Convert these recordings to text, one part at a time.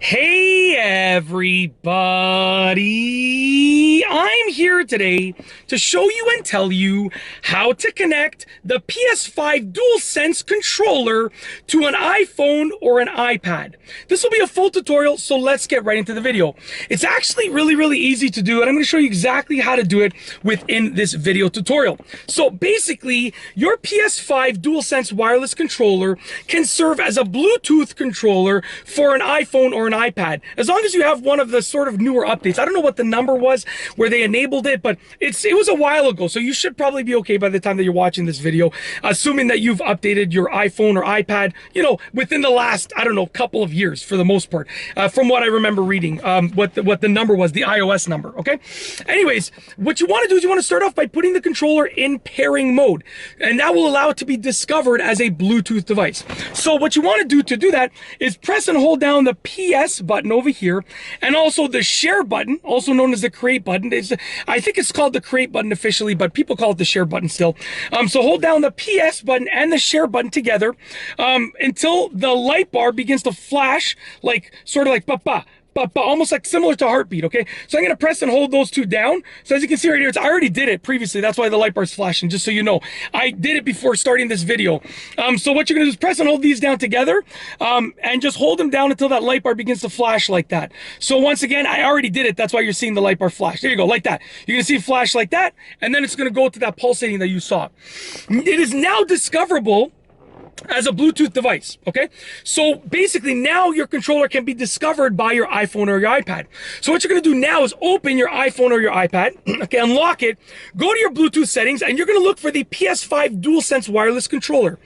Hey everybody! I'm here today to show you and tell you how to connect the PS5 Dualsense controller to an iPhone or an iPad. This will be a full tutorial, so let's get right into the video. It's actually really easy to do, and I'm going to show you exactly how to do it within this video tutorial. So basically, your PS5 Dualsense Wireless Controller can serve as a Bluetooth controller for an iPhone or an iPad, as long as you have one of the sort of newer updates. I don't know what the number was where they enabled it, but it was a while ago, so you should probably be okay by the time that you're watching this video, assuming that you've updated your iPhone or iPad, within the last, I don't know, couple of years for the most part, from what I remember reading, what the number was, the iOS number, okay? Anyways, what you want to do is you want to start off by putting the controller in pairing mode, and that will allow it to be discovered as a Bluetooth device. So what you want to do that is press and hold down the PS button over here, and also the share button, also known as the create button. I think it's called the create button officially, but people call it the share button still. So hold down the PS button and the share button together until the light bar begins to flash, sort of like pa-pa, but almost like similar to heartbeat, okay? So I'm gonna press and hold those two down. So as you can see right here, I already did it previously. That's why the light bar's flashing, just so you know. I did it before starting this video. So what you're gonna do is press and hold these down together, and just hold them down until that light bar begins to flash like that. So once again, I already did it. That's why you're seeing the light bar flash. There you go, like that. You're gonna see it flash like that, and then it's gonna go to that pulsating that you saw. It is now discoverable as a Bluetooth device, okay? So basically now your controller can be discovered by your iPhone or your iPad. So what you're gonna do now is open your iPhone or your iPad, okay, unlock it, go to your Bluetooth settings, and you're gonna look for the PS5 Dualsense Wireless Controller.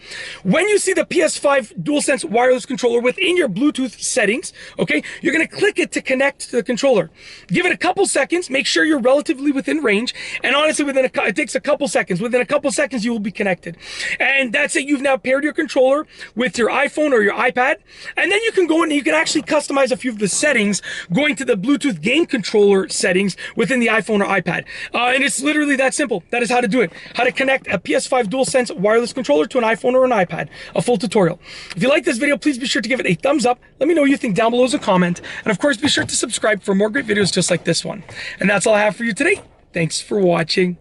When you see the PS5 Dualsense Wireless Controller within your Bluetooth settings, okay, you're gonna click it to connect to the controller. Give it a couple seconds, make sure you're relatively within range, and honestly, it takes a couple seconds. Within a couple seconds, you will be connected. And that's it, you've now paired your controller with your iPhone or your iPad, and then you can go in and you can actually customize a few of the settings going to the Bluetooth game controller settings within the iPhone or iPad. And it's literally that simple. That is how to do it. How to connect a PS5 Dualsense wireless controller to an iPhone or an iPad. A full tutorial. If you like this video, please be sure to give it a thumbs up. Let me know what you think down below as a comment. And of course, be sure to subscribe for more great videos just like this one. And that's all I have for you today. Thanks for watching.